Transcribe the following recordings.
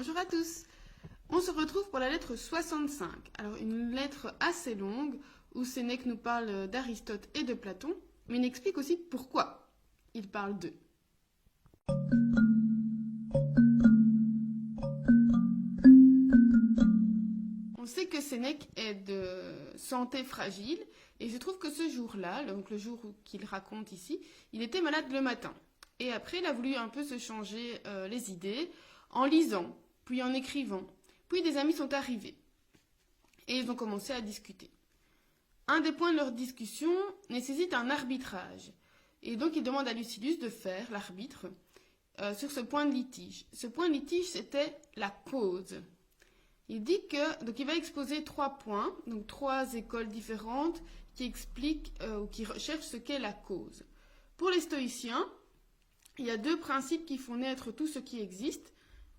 Bonjour à tous. On se retrouve pour la lettre 65. Alors une lettre assez longue où Sénèque nous parle d'Aristote et de Platon, mais il explique aussi pourquoi il parle d'eux. On sait que Sénèque est de santé fragile et je trouve que ce jour-là, donc le jour qu'il raconte ici, il était malade le matin. Et après, il a voulu un peu se changer les idées en lisant, puis en écrivant. Puis des amis sont arrivés et ils ont commencé à discuter. Un des points de leur discussion nécessite un arbitrage. Et donc il demande à Lucilius de faire l'arbitre sur ce point de litige. Ce point de litige, c'était la cause. Il dit que, donc il va exposer 3 points, donc 3 écoles différentes qui expliquent ou qui recherchent ce qu'est la cause. Pour les stoïciens, il y a 2 principes qui font naître tout ce qui existe.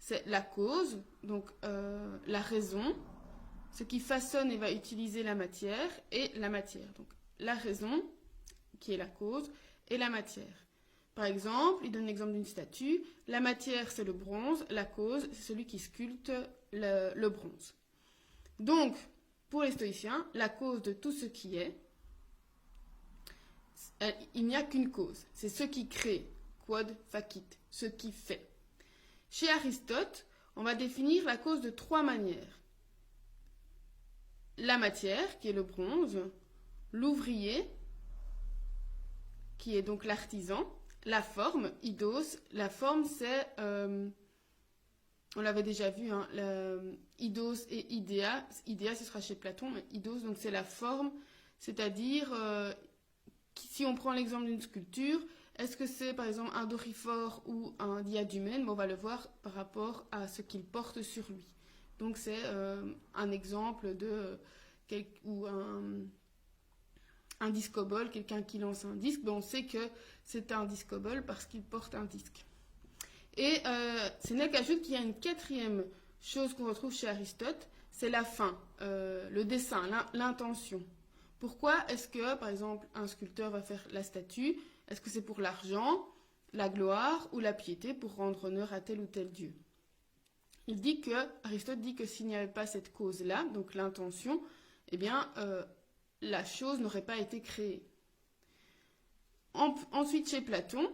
C'est la cause, donc la raison, ce qui façonne et va utiliser la matière, et la matière. Donc la raison, qui est la cause, et la matière. Par exemple, il donne l'exemple d'une statue. La matière, c'est le bronze. La cause, c'est celui qui sculpte le bronze. Donc, pour les stoïciens, la cause de tout ce qui est, il n'y a qu'une cause. C'est ce qui crée, quod facit, ce qui fait. Chez Aristote, on va définir la cause de 3 manières. La matière, qui est le bronze, l'ouvrier, qui est donc l'artisan, la forme, eidos. La forme, c'est, on l'avait déjà vu, hein, eidos et idea. Idea, ce sera chez Platon, mais eidos, donc c'est la forme, c'est-à-dire, si on prend l'exemple d'une sculpture, est-ce que c'est par exemple un doryphore ou un diadumène? On va le voir par rapport à ce qu'il porte sur lui. Donc c'est un exemple de ou un discobole, quelqu'un qui lance un disque, on sait que c'est un discobole parce qu'il porte un disque. Et Sénèque ajoute qu'il y a une 4e chose qu'on retrouve chez Aristote, c'est la fin, le dessin, l'intention. Pourquoi est-ce que, par exemple, un sculpteur va faire la statue? Est-ce que c'est pour l'argent, la gloire ou la piété pour rendre honneur à tel ou tel dieu? Aristote dit que s'il n'y avait pas cette cause-là, donc l'intention, eh bien, la chose n'aurait pas été créée. Ensuite, chez Platon,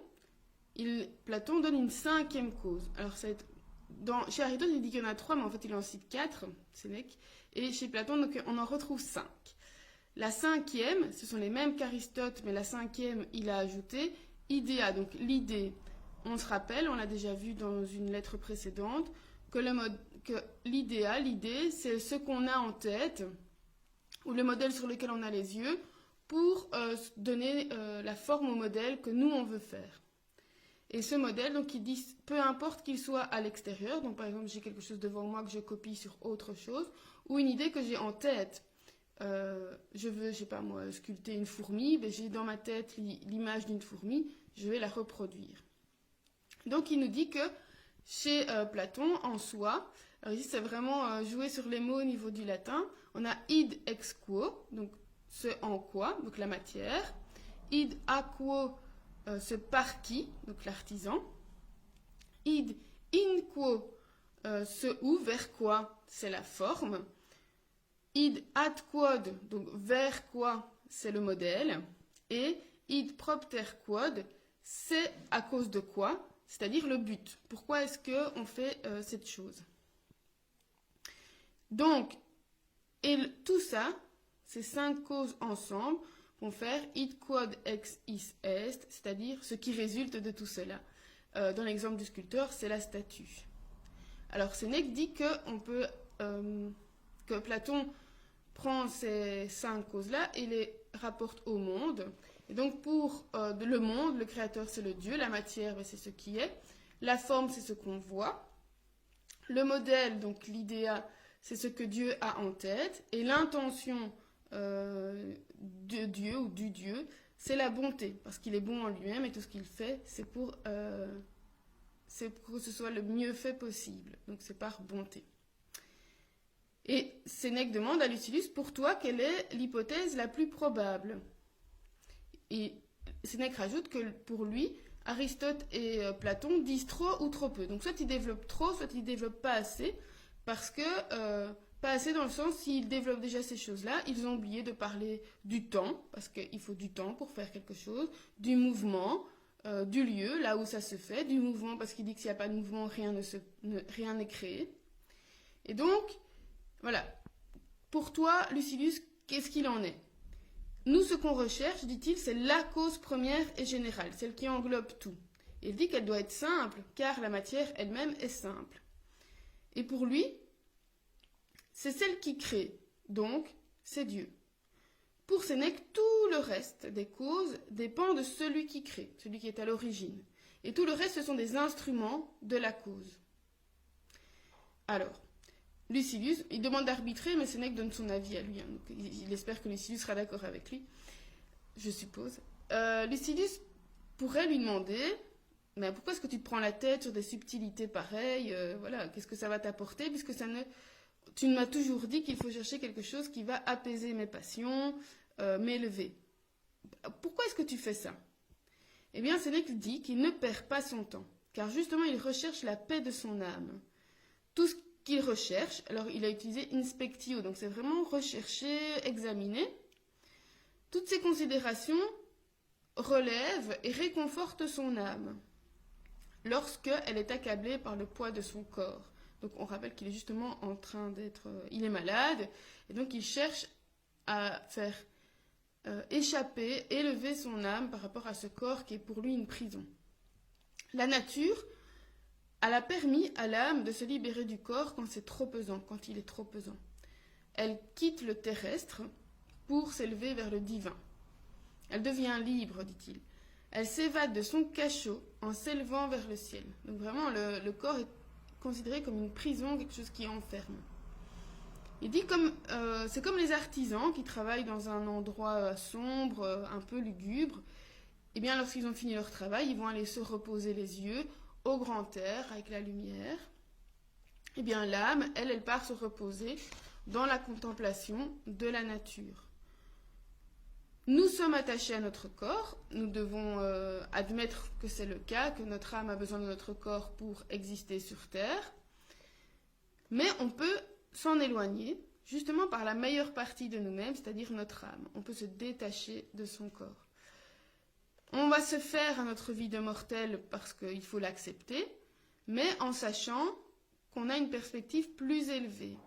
Platon donne une 5e cause. Alors, chez Aristote, il dit qu'il y en a 3, mais en fait, il en cite 4, Sénèque. Et chez Platon, donc, on en retrouve 5. La 5e, ce sont les mêmes qu'Aristote, mais la 5e, il a ajouté idea, donc l'idée. On se rappelle, on l'a déjà vu dans une lettre précédente, que l'idée, c'est ce qu'on a en tête, ou le modèle sur lequel on a les yeux, pour donner la forme au modèle que nous, on veut faire. Et ce modèle, donc, il dit, peu importe qu'il soit à l'extérieur, donc par exemple, j'ai quelque chose devant moi que je copie sur autre chose, ou une idée que j'ai en tête. Je veux, je sais pas moi, sculpter une fourmi, ben j'ai dans ma tête l'image d'une fourmi, je vais la reproduire. Donc il nous dit que chez Platon, en soi, alors ici c'est vraiment jouer sur les mots au niveau du latin, on a id ex quo, donc ce en quoi, donc la matière, id a quo, ce par qui, donc l'artisan, id in quo, ce où, vers quoi, c'est la forme, id ad quod, donc vers quoi, c'est le modèle, et id propter quod, c'est à cause de quoi, c'est-à-dire le but. Pourquoi est-ce qu'on fait cette chose? Donc, tout ça, ces 5 causes ensemble, vont faire id quod ex is est, c'est-à-dire ce qui résulte de tout cela. Dans l'exemple du sculpteur, c'est la statue. Alors, Sénèque dit que Platon prend ces 5 causes-là et les rapporte au monde. Et donc pour le monde, le créateur c'est le Dieu, la matière c'est ce qui est, la forme c'est ce qu'on voit, le modèle, donc l'idéa, c'est ce que Dieu a en tête, et l'intention de Dieu ou du Dieu, c'est la bonté, parce qu'il est bon en lui-même et tout ce qu'il fait, c'est pour que ce soit le mieux fait possible, donc c'est par bonté. Et Sénèque demande à Lucilius, pour toi, quelle est l'hypothèse la plus probable? Et Sénèque rajoute que pour lui, Aristote et Platon disent trop ou trop peu. Donc soit ils développent trop, soit ils développent pas assez, parce que pas assez dans le sens s'ils développent déjà ces choses-là, ils ont oublié de parler du temps, parce qu'il faut du temps pour faire quelque chose, du mouvement, du lieu, là où ça se fait, du mouvement, parce qu'il dit que s'il n'y a pas de mouvement, rien n'est créé. Et donc, voilà. Pour toi, Lucilius, qu'est-ce qu'il en est? Nous, ce qu'on recherche, dit-il, c'est la cause première et générale, celle qui englobe tout. Il dit qu'elle doit être simple, car la matière elle-même est simple. Et pour lui, c'est celle qui crée, donc c'est Dieu. Pour Sénèque, tout le reste des causes dépend de celui qui crée, celui qui est à l'origine. Et tout le reste, ce sont des instruments de la cause. Alors, Lucilius, il demande d'arbitrer, mais Sénèque donne son avis à lui. Donc il espère que Lucilius sera d'accord avec lui, je suppose. Lucilius pourrait lui demander, mais pourquoi est-ce que tu te prends la tête sur des subtilités pareilles, voilà, qu'est-ce que ça va t'apporter, puisque tu m'as toujours dit qu'il faut chercher quelque chose qui va apaiser mes passions, m'élever. Pourquoi est-ce que tu fais ça? Eh bien, Sénèque dit qu'il ne perd pas son temps, car justement, il recherche la paix de son âme. Tout ce qu'il recherche, alors il a utilisé inspectio, donc c'est vraiment rechercher, examiner. Toutes ces considérations relèvent et réconfortent son âme lorsqu'elle est accablée par le poids de son corps. Donc on rappelle qu'il est justement en train il est malade, et donc il cherche à faire échapper, élever son âme par rapport à ce corps qui est pour lui une prison. La nature, elle a permis à l'âme de se libérer du corps quand c'est trop pesant, quand il est trop pesant. Elle quitte le terrestre pour s'élever vers le divin. Elle devient libre, dit-il. Elle s'évade de son cachot en s'élevant vers le ciel. Donc vraiment, le corps est considéré comme une prison, quelque chose qui enferme. Il dit c'est comme les artisans qui travaillent dans un endroit sombre, un peu lugubre. Eh bien, lorsqu'ils ont fini leur travail, ils vont aller se reposer les yeux au grand air, avec la lumière. Eh bien, l'âme, elle part se reposer dans la contemplation de la nature. Nous sommes attachés à notre corps, nous devons admettre que c'est le cas, que notre âme a besoin de notre corps pour exister sur Terre, mais on peut s'en éloigner, justement par la meilleure partie de nous-mêmes, c'est-à-dire notre âme. On peut se détacher de son corps. On va se faire à notre vie de mortel parce qu'il faut l'accepter, mais en sachant qu'on a une perspective plus élevée.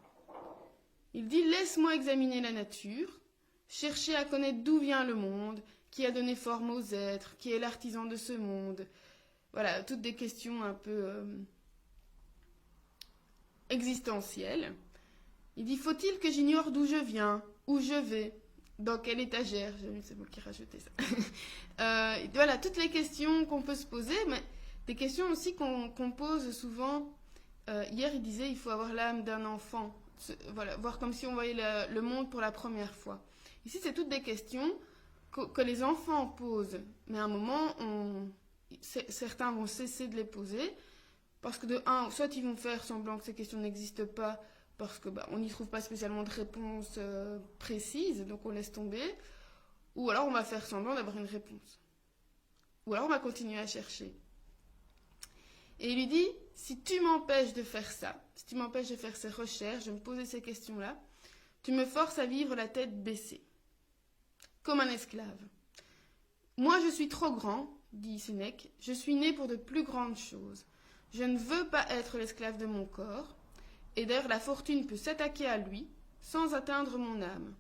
Il dit « Laisse-moi examiner la nature, chercher à connaître d'où vient le monde, qui a donné forme aux êtres, qui est l'artisan de ce monde. » Voilà, toutes des questions un peu existentielles. Il dit « Faut-il que j'ignore d'où je viens, où je vais ? Dans quelle étagère ?» C'est moi qui ai rajouté ça. Voilà, toutes les questions qu'on peut se poser, mais des questions aussi qu'on pose souvent. Hier, il disait il faut avoir l'âme d'un enfant. Voilà, voir comme si on voyait le monde pour la première fois. Ici, c'est toutes des questions que les enfants posent, mais à un moment, certains vont cesser de les poser, parce que soit ils vont faire semblant que ces questions n'existent pas, parce que on n'y trouve pas spécialement de réponse précise, donc on laisse tomber, ou alors on va faire semblant d'avoir une réponse. Ou alors on va continuer à chercher. Et il lui dit, si tu m'empêches de faire ça, si tu m'empêches de faire ces recherches, de me poser ces questions-là, tu me forces à vivre la tête baissée, comme un esclave. Moi je suis trop grand, dit Sénèque, je suis né pour de plus grandes choses. Je ne veux pas être l'esclave de mon corps, et d'ailleurs la fortune peut s'attaquer à lui sans atteindre mon âme.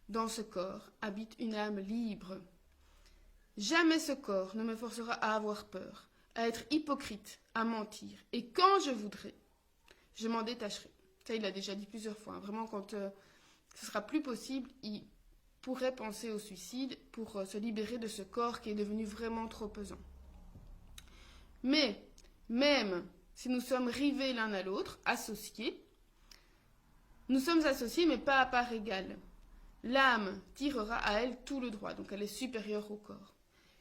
Dans ce corps habite une âme libre. Jamais ce corps ne me forcera à avoir peur, à être hypocrite, à mentir. Et quand je voudrais, je m'en détacherai. Ça, il l'a déjà dit plusieurs fois. Vraiment, quand ce sera plus possible, il pourrait penser au suicide pour se libérer de ce corps qui est devenu vraiment trop pesant. Mais, même si nous sommes rivés l'un à l'autre, associés, nous sommes associés, mais pas à part égale. L'âme tirera à elle tout le droit, donc elle est supérieure au corps.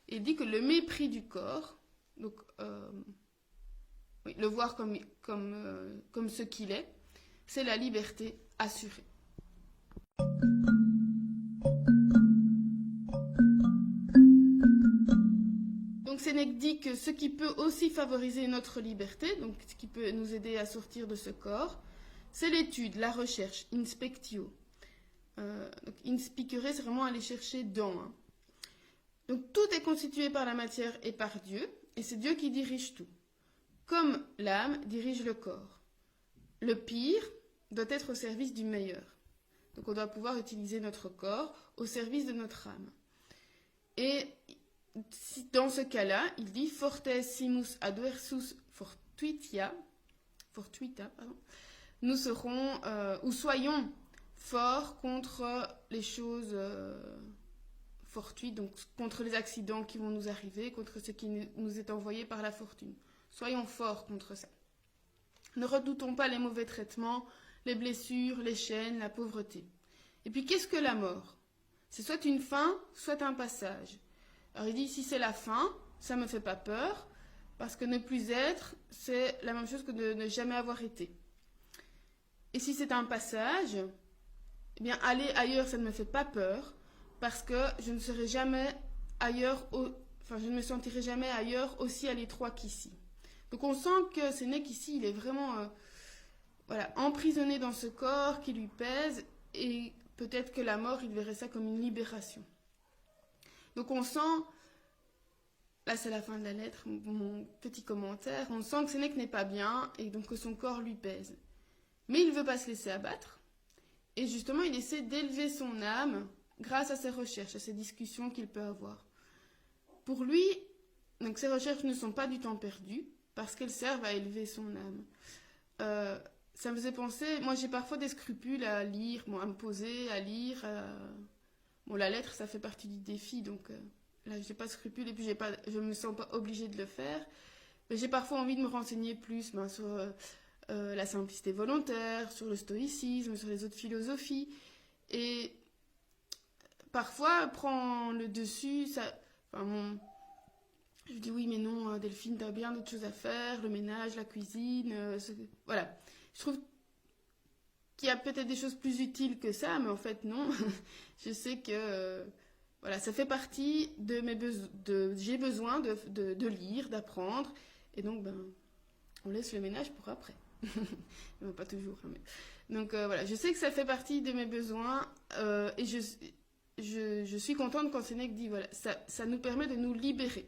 Et dit que le mépris du corps, donc le voir comme ce qu'il est, c'est la liberté assurée. Donc Donc Sénèque dit que ce qui peut aussi favoriser notre liberté, donc ce qui peut nous aider à sortir de ce corps, c'est l'étude, la recherche, inspectio. Donc inspicere, c'est vraiment aller chercher dans. Hein. Donc tout est constitué par la matière et par Dieu, et c'est Dieu qui dirige tout. Comme l'âme dirige le corps. Le pire doit être au service du meilleur. Donc on doit pouvoir utiliser notre corps au service de notre âme. Et dans ce cas-là, il dit fortes simus adversus fortuita, nous serons ou soyons forts contre les choses fortuites, donc contre les accidents qui vont nous arriver, contre ce qui nous est envoyé par la fortune. Soyons forts contre ça. Ne redoutons pas les mauvais traitements, les blessures, les chaînes, la pauvreté. Et puis qu'est-ce que la mort? C'est soit une fin, soit un passage. Alors il dit, si c'est la fin, ça ne me fait pas peur, parce que ne plus être, c'est la même chose que de ne jamais avoir été. Et si c'est un passage, eh bien aller ailleurs, ça ne me fait pas peur, parce que je ne serai jamais ailleurs, je ne me sentirai jamais ailleurs aussi à l'étroit qu'ici. Donc on sent que Sénèque ici, il est vraiment emprisonné dans ce corps qui lui pèse, et peut-être que la mort, il verrait ça comme une libération. Donc on sent, là c'est la fin de la lettre, mon petit commentaire, on sent que Sénèque n'est pas bien et donc que son corps lui pèse. Mais il ne veut pas se laisser abattre et justement il essaie d'élever son âme grâce à ses recherches, à ses discussions qu'il peut avoir. Pour lui, donc ces recherches ne sont pas du temps perdu parce qu'elles servent à élever son âme. Ça me faisait penser, moi j'ai parfois des scrupules à lire, à me poser, à lire. Bon, la lettre, ça fait partie du défi, donc là, je n'ai pas de scrupules et puis je ne me sens pas obligée de le faire. Mais j'ai parfois envie de me renseigner plus sur la simplicité volontaire, sur le stoïcisme, sur les autres philosophies. Et parfois, prend le dessus, je dis oui, mais non, Delphine, tu as bien d'autres choses à faire, le ménage, la cuisine, voilà. Je trouve qu'il y a peut-être des choses plus utiles que ça, mais en fait non. Je sais que ça fait partie de mes besoins. J'ai besoin de lire, d'apprendre, et donc on laisse le ménage pour après. Pas toujours. Mais... Donc je sais que ça fait partie de mes besoins, et je suis contente quand Sénèque dit ça nous permet de nous libérer.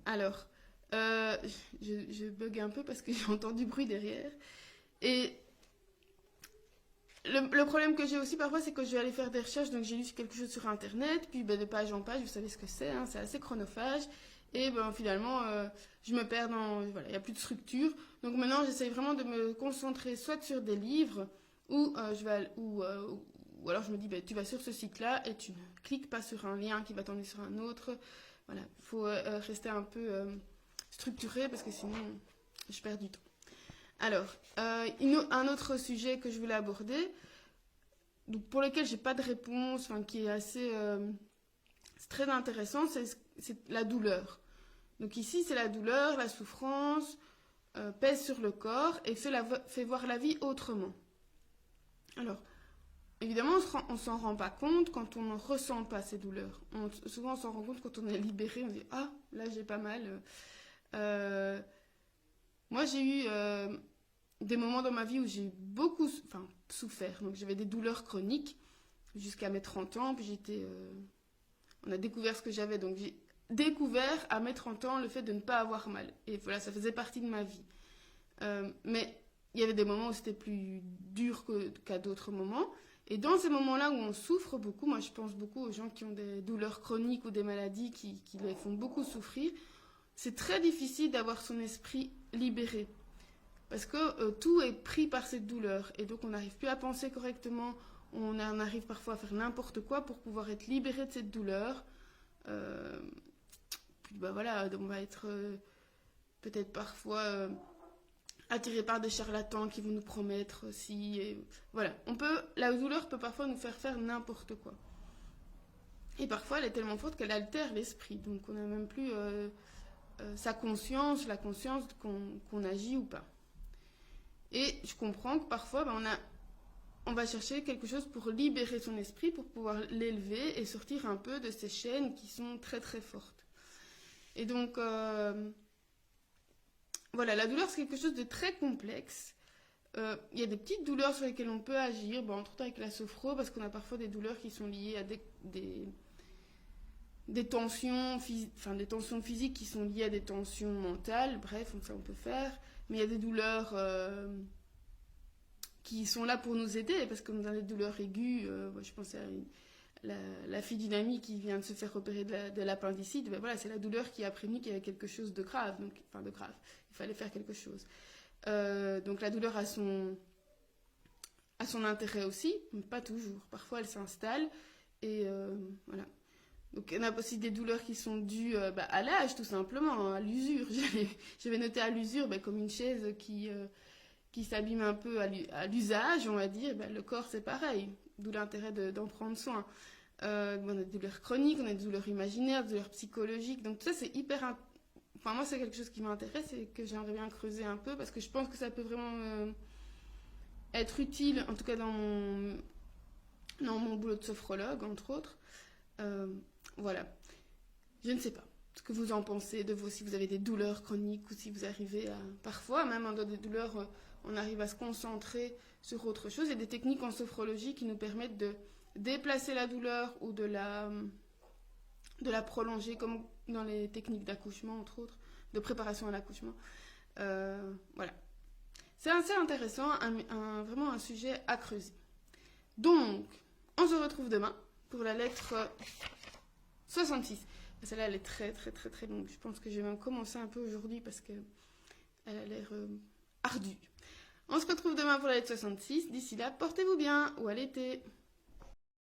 Alors. Je bug un peu parce que j'ai entendu bruit derrière. Et le problème que j'ai aussi parfois, c'est que je vais aller faire des recherches. Donc j'ai lu quelque chose sur Internet, puis de page en page, vous savez ce que c'est, hein, c'est assez chronophage. Et finalement, je me perds dans... Voilà, il n'y a plus de structure. Donc maintenant, j'essaye vraiment de me concentrer soit sur des livres, ou alors je me dis, tu vas sur ce site-là et tu ne cliques pas sur un lien qui va t'emmener sur un autre. Voilà, il faut rester un peu... structuré parce que sinon je perds du temps. Alors, un autre sujet que je voulais aborder, donc pour lequel j'ai pas de réponse, qui est assez c'est très intéressant, c'est la douleur. Donc ici, c'est la douleur, la souffrance pèse sur le corps et fait voir la vie autrement. Alors, évidemment, on s'en rend pas compte quand on ne ressent pas ces douleurs. Souvent, on s'en rend compte quand on est libéré, on dit « Ah, là, j'ai pas mal. » Moi, j'ai eu des moments dans ma vie où j'ai beaucoup souffert. Donc, j'avais des douleurs chroniques jusqu'à mes 30 ans. Puis on a découvert ce que j'avais. Donc, j'ai découvert à mes 30 ans le fait de ne pas avoir mal. Et voilà, ça faisait partie de ma vie. Mais il y avait des moments où c'était plus dur qu'à d'autres moments. Et dans ces moments-là où on souffre beaucoup, moi, je pense beaucoup aux gens qui ont des douleurs chroniques ou des maladies qui les font beaucoup souffrir. C'est très difficile d'avoir son esprit libéré. Parce que tout est pris par cette douleur. Et donc on n'arrive plus à penser correctement. On arrive parfois à faire n'importe quoi pour pouvoir être libéré de cette douleur. Puis on va être peut-être parfois attiré par des charlatans qui vont nous promettre aussi. Et voilà. La douleur peut parfois nous faire n'importe quoi. Et parfois elle est tellement forte qu'elle altère l'esprit. Donc on n'a même plus... sa conscience, la conscience qu'on agit ou pas. Et je comprends que parfois, on va chercher quelque chose pour libérer son esprit, pour pouvoir l'élever et sortir un peu de ces chaînes qui sont très très fortes. Et donc, voilà, la douleur c'est quelque chose de très complexe. Il y a des petites douleurs sur lesquelles on peut agir, bon, entre autres avec la sophro, parce qu'on a parfois des douleurs qui sont liées à des tensions, des tensions physiques qui sont liées à des tensions mentales, bref, ça on peut faire. Mais il y a des douleurs qui sont là pour nous aider, parce que nous avons des douleurs aiguës. Je pense à la fille d'une amie qui vient de se faire opérer de l'appendicite. Ben voilà, c'est la douleur qui a prévenu qu'il y avait quelque chose de grave, donc, enfin de grave, il fallait faire quelque chose. Donc la douleur a son intérêt aussi, mais pas toujours. Parfois elle s'installe et voilà. Donc on a aussi des douleurs qui sont dues à l'âge tout simplement, à l'usure. J'avais noté à l'usure comme une chaise qui s'abîme un peu à l'usage, on va dire. Le corps c'est pareil, d'où l'intérêt d'en prendre soin. On a des douleurs chroniques, on a des douleurs imaginaires, des douleurs psychologiques. Donc tout ça c'est hyper Enfin, moi, c'est quelque chose qui m'intéresse et que j'aimerais bien creuser un peu parce que je pense que ça peut vraiment être utile, en tout cas dans mon boulot de sophrologue, entre autres. Voilà. Je ne sais pas ce que vous en pensez de vous, si vous avez des douleurs chroniques ou si vous arrivez à... Parfois, même dans des douleurs, on arrive à se concentrer sur autre chose. Il y a des techniques en sophrologie qui nous permettent de déplacer la douleur ou de la prolonger, comme dans les techniques d'accouchement, entre autres, de préparation à l'accouchement. Voilà. C'est assez intéressant, vraiment un sujet à creuser. Donc, on se retrouve demain pour la lettre 66. Celle-là, elle est très, très, très, très longue. Je pense que je vais même commencer un peu aujourd'hui parce qu'elle a l'air ardue. On se retrouve demain pour la lettre 66. D'ici là, portez-vous bien ou à l'été.